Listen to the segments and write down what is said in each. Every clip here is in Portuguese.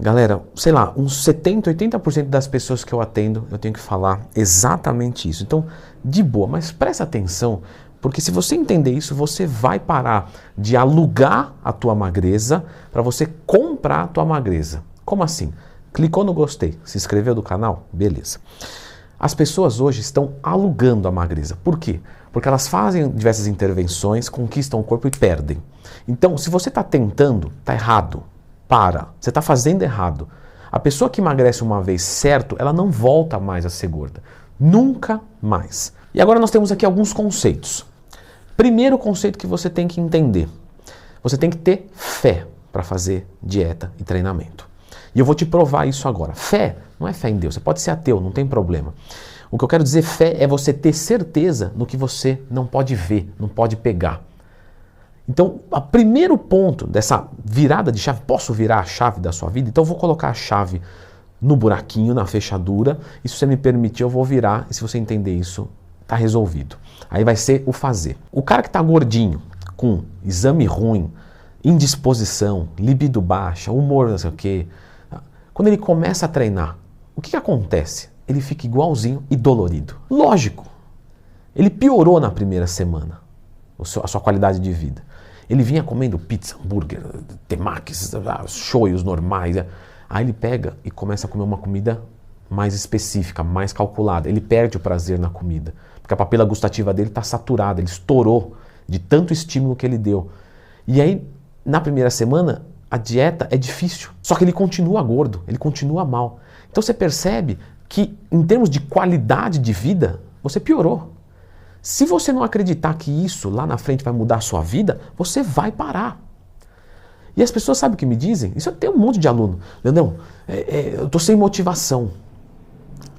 Galera, sei lá, uns 70, 80% das pessoas que eu atendo, eu tenho que falar exatamente isso. Então, de boa, mas presta atenção, porque se você entender isso, você vai parar de alugar a tua magreza para você comprar a tua magreza. Como assim? Clicou no gostei, se inscreveu no canal? Beleza. As pessoas hoje estão alugando a magreza. Por quê? Porque elas fazem diversas intervenções, conquistam o corpo e perdem. Então, se você está tentando, está errado. Para. Você está fazendo errado. A pessoa que emagrece uma vez certo, ela não volta mais a ser gorda. Nunca mais. E agora nós temos aqui alguns conceitos. Primeiro conceito que você tem que entender. Você tem que ter fé para fazer dieta e treinamento. E eu vou te provar isso agora. Fé não é fé em Deus. Você pode ser ateu, não tem problema. O que eu quero dizer, fé, é você ter certeza no que você não pode ver, não pode pegar. Então, o primeiro ponto dessa virada de chave, posso virar a chave da sua vida? Então eu vou colocar a chave no buraquinho, na fechadura, e se você me permitir eu vou virar, e se você entender isso, tá resolvido. Aí vai ser o fazer. O cara que tá gordinho, com exame ruim, indisposição, libido baixa, humor não sei o quê, quando ele começa a treinar, o que acontece? Ele fica igualzinho e dolorido. Lógico, ele piorou na primeira semana a sua qualidade de vida. Ele vinha comendo pizza, hambúrguer, temakis, shoyos normais. Aí ele pega e começa a comer uma comida mais específica, mais calculada. Ele perde o prazer na comida, porque a papila gustativa dele está saturada, ele estourou de tanto estímulo que ele deu. E aí, na primeira semana, a dieta é difícil. Só que ele continua gordo, ele continua mal. Então você percebe que, em termos de qualidade de vida, você piorou. Se você não acreditar que isso lá na frente vai mudar a sua vida, você vai parar. E as pessoas sabem o que me dizem? Isso eu tenho um monte de aluno. Leandrão, eu estou sem motivação.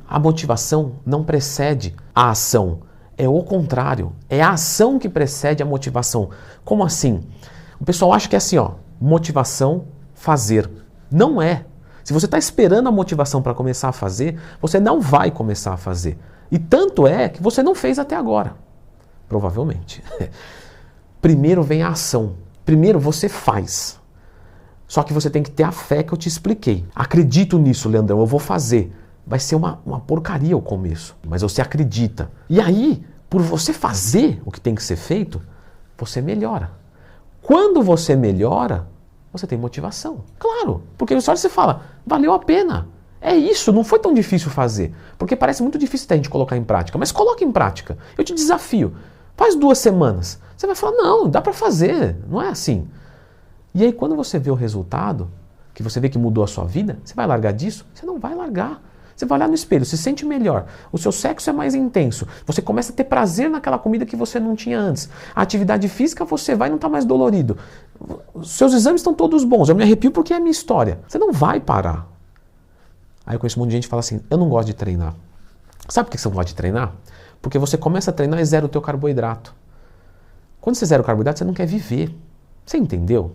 A motivação não precede a ação. É o contrário. É a ação que precede a motivação. Como assim? O pessoal acha que é assim, ó, motivação, fazer. Não é. Se você está esperando a motivação para começar a fazer, você não vai começar a fazer. E tanto é que você não fez até agora. Provavelmente. Primeiro vem a ação. Primeiro você faz. Só que você tem que ter a fé que eu te expliquei. Acredito nisso, Leandrão, eu vou fazer. Vai ser uma porcaria o começo, mas você acredita. E aí, por você fazer o que tem que ser feito, você melhora. Quando você melhora, você tem motivação. Claro, porque só você fala, valeu a pena. É isso, não foi tão difícil fazer. Porque parece muito difícil a gente colocar em prática. Mas coloca em prática. Eu te desafio. Faz 2 semanas. Você vai falar, não, dá para fazer. Não é assim. E aí quando você vê o resultado, que você vê que mudou a sua vida, você vai largar disso? Você não vai largar. Você vai olhar no espelho, se sente melhor. O seu sexo é mais intenso. Você começa a ter prazer naquela comida que você não tinha antes. A atividade física você vai e não está mais dolorido. Os seus exames estão todos bons. Eu me arrepio porque é a minha história. Você não vai parar. Aí eu conheço um monte de gente que fala assim, eu não gosto de treinar. Sabe por que você não gosta de treinar? Porque você começa a treinar e zera o teu carboidrato. Quando você zera o carboidrato, você não quer viver. Você entendeu?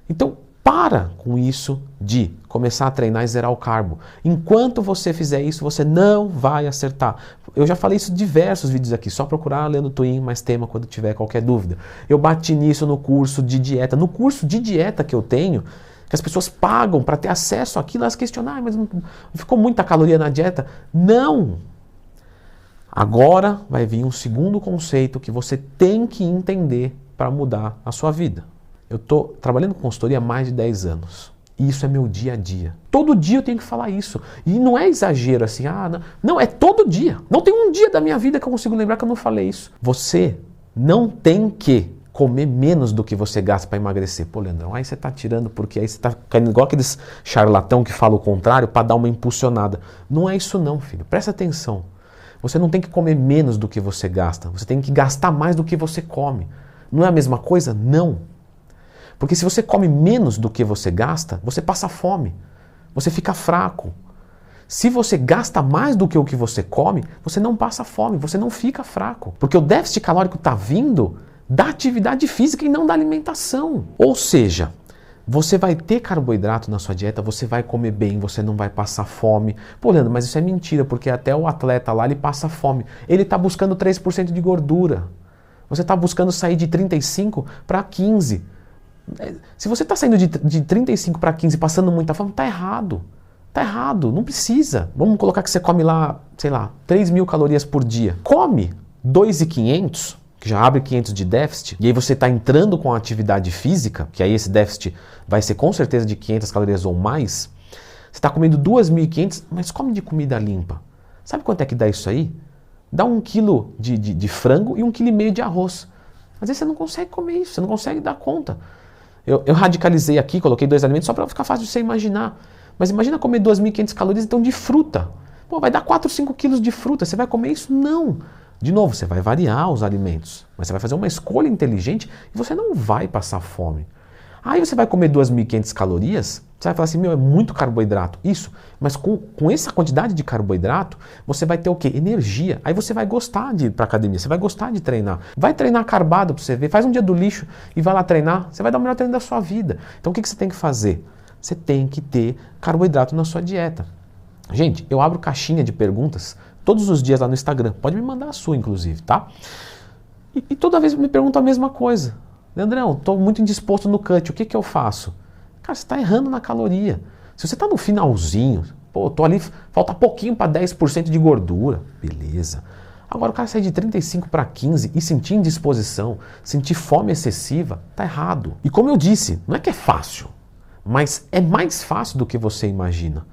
Então, para com isso de começar a treinar e zerar o carbo. Enquanto você fizer isso, você não vai acertar. Eu já falei isso em diversos vídeos aqui, só procurar Leandro Twin, mais tema quando tiver qualquer dúvida. Eu bati nisso no curso de dieta. No curso de dieta que eu tenho, que as pessoas pagam para ter acesso àquilo, elas questionam, mas não ficou muita caloria na dieta? Não! Agora vai vir um segundo conceito que você tem que entender para mudar a sua vida. Eu estou trabalhando com consultoria há mais de 10 anos. E isso é meu dia a dia. Todo dia eu tenho que falar isso. E não é exagero assim, não, é todo dia. Não tem um dia da minha vida que eu consigo lembrar que eu não falei isso. Você não tem que comer menos do que você gasta para emagrecer. Pô, Leandrão, aí você está tirando porque aí você está caindo igual aqueles charlatão que falam o contrário para dar uma impulsionada. Não é isso não, filho. Presta atenção. Você não tem que comer menos do que você gasta. Você tem que gastar mais do que você come. Não é a mesma coisa? Não. Porque se você come menos do que você gasta, você passa fome. Você fica fraco. Se você gasta mais do que o que você come, você não passa fome, você não fica fraco. Porque o déficit calórico está vindo da atividade física e não da alimentação. Ou seja, você vai ter carboidrato na sua dieta, você vai comer bem, você não vai passar fome. Pô, Leandro, mas isso é mentira, porque até o atleta lá, ele passa fome. Ele está buscando 3% de gordura. Você está buscando sair de 35 para 15. Se você está saindo de 35 para 15 passando muita fome, está errado. Está errado, não precisa. Vamos colocar que você come lá, sei lá, 3.000 calorias por dia. Come 2.500, que já abre 500 de déficit, e aí você está entrando com a atividade física, que aí esse déficit vai ser com certeza de 500 calorias ou mais. Você está comendo 2.500, mas come de comida limpa. Sabe quanto é que dá isso aí? Dá 1 quilo de frango e 1,5 kg de arroz. Às vezes você não consegue comer isso, você não consegue dar conta. Eu radicalizei aqui, coloquei 2 alimentos só para ficar fácil de você imaginar. Mas imagina comer 2.500 calorias então de fruta. Pô, vai dar 4, 5 quilos de fruta. Você vai comer isso? Não. De novo, você vai variar os alimentos. Mas você vai fazer uma escolha inteligente e você não vai passar fome. Aí você vai comer 2.500 calorias, você vai falar assim, meu, é muito carboidrato. Isso, mas com essa quantidade de carboidrato, você vai ter o quê? Energia. Aí você vai gostar de ir para academia, você vai gostar de treinar. Vai treinar carbado para você ver, faz um dia do lixo e vai lá treinar, você vai dar o melhor treino da sua vida. Então o que você tem que fazer? Você tem que ter carboidrato na sua dieta. Gente, eu abro caixinha de perguntas todos os dias lá no Instagram. Pode me mandar a sua, inclusive, tá? E toda vez me perguntam a mesma coisa. Leandrão, estou muito indisposto no cut, o que eu faço? Cara, você está errando na caloria. Se você está no finalzinho, pô, tô ali, falta pouquinho para 10% de gordura, beleza. Agora o cara sair de 35 para 15 e sentir indisposição, sentir fome excessiva, tá errado. E como eu disse, não é que é fácil, mas é mais fácil do que você imagina.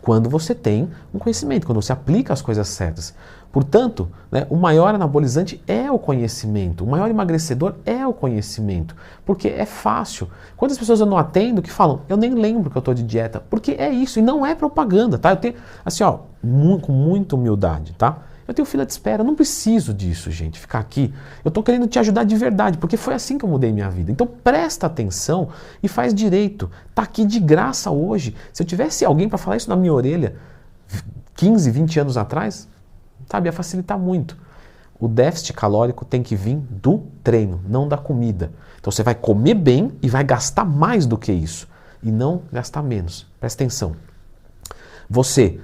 Quando você tem um conhecimento, quando você aplica as coisas certas. Portanto, né, o maior anabolizante é o conhecimento, o maior emagrecedor é o conhecimento, porque é fácil. Quantas pessoas eu não atendo que falam, eu nem lembro que eu estou de dieta, porque é isso, e não é propaganda, tá? Eu tenho, assim, ó, com muita humildade, tá? Eu tenho fila de espera, eu não preciso disso, gente, ficar aqui. Eu estou querendo te ajudar de verdade, porque foi assim que eu mudei minha vida. Então presta atenção e faz direito. Tá aqui de graça hoje. Se eu tivesse alguém para falar isso na minha orelha 15, 20 anos atrás, sabe, ia facilitar muito. O déficit calórico tem que vir do treino, não da comida. Então você vai comer bem e vai gastar mais do que isso. E não gastar menos. Presta atenção. Você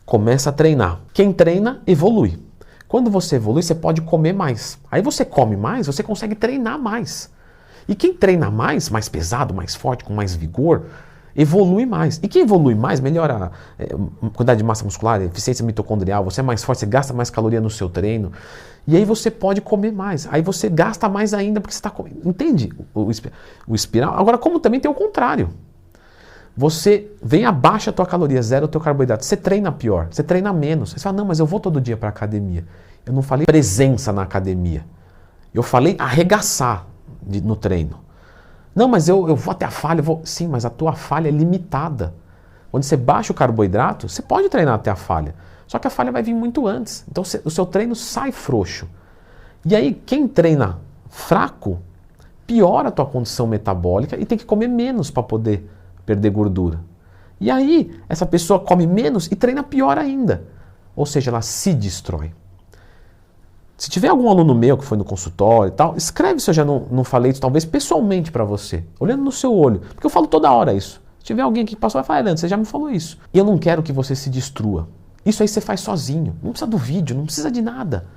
começa a treinar. Quem treina, evolui. Quando você evolui, você pode comer mais. Aí você come mais, você consegue treinar mais. E quem treina mais pesado, mais forte, com mais vigor, evolui mais. E quem evolui mais, melhora a quantidade de massa muscular, eficiência mitocondrial, você é mais forte, você gasta mais caloria no seu treino. E aí você pode comer mais. Aí você gasta mais ainda porque você está comendo. Entende o espiral? Agora, como também tem o contrário. Você vem abaixo a tua caloria, zero o teu carboidrato. Você treina pior, você treina menos. Você fala, não, mas eu vou todo dia para a academia. Eu não falei presença na academia. Eu falei arregaçar no treino. Não, mas eu vou até a falha. Sim, mas a tua falha é limitada. Quando você baixa o carboidrato, você pode treinar até a falha. Só que a falha vai vir muito antes. Então o seu treino sai frouxo. E aí quem treina fraco, piora a tua condição metabólica e tem que comer menos para poder perder gordura. E aí, essa pessoa come menos e treina pior ainda. Ou seja, ela se destrói. Se tiver algum aluno meu que foi no consultório e tal, escreve se eu já não falei isso, talvez pessoalmente para você, olhando no seu olho. Porque eu falo toda hora isso. Se tiver alguém aqui que passou, vai falar, Leandro, você já me falou isso. E eu não quero que você se destrua. Isso aí você faz sozinho. Não precisa do vídeo, não precisa de nada.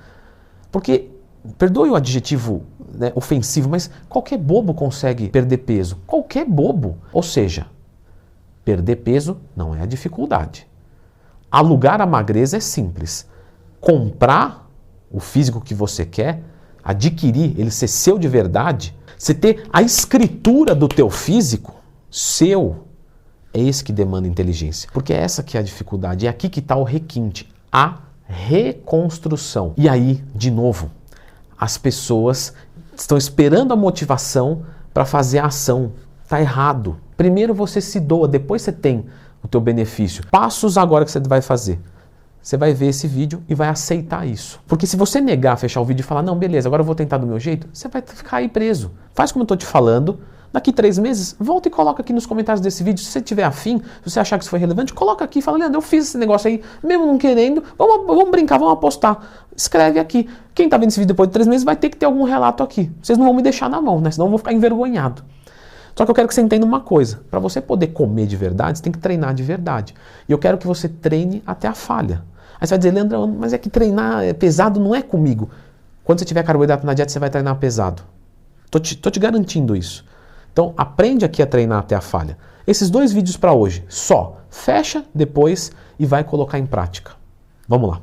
Porque, perdoe o adjetivo, né, ofensivo, mas qualquer bobo consegue perder peso. Qualquer bobo. Ou seja, perder peso não é a dificuldade. Alugar a magreza é simples. Comprar o físico que você quer, adquirir, ele ser seu de verdade, você ter a escritura do teu físico, seu, é esse que demanda inteligência. Porque é essa que é a dificuldade, é aqui que está o requinte, a reconstrução. E aí, de novo, as pessoas estão esperando a motivação para fazer a ação. Está errado. Primeiro você se doa, depois você tem o teu benefício. Passos agora que você vai fazer. Você vai ver esse vídeo e vai aceitar isso. Porque se você negar, fechar o vídeo e falar, não, beleza, agora eu vou tentar do meu jeito, você vai ficar aí preso. Faz como eu estou te falando, daqui 3 meses, volta e coloca aqui nos comentários desse vídeo, se você tiver afim, se você achar que isso foi relevante, coloca aqui e fala, Leandro, eu fiz esse negócio aí, mesmo não querendo, vamos brincar, vamos apostar. Escreve aqui. Quem está vendo esse vídeo depois de 3 meses vai ter que ter algum relato aqui. Vocês não vão me deixar na mão, né? Senão eu vou ficar envergonhado. Só que eu quero que você entenda uma coisa. Para você poder comer de verdade, você tem que treinar de verdade. E eu quero que você treine até a falha. Aí você vai dizer, Leandro, mas é que treinar pesado não é comigo. Quando você tiver carboidrato na dieta, você vai treinar pesado. Tô te garantindo isso. Então aprende aqui a treinar até a falha. Esses 2 vídeos para hoje, só fecha depois e vai colocar em prática. Vamos lá.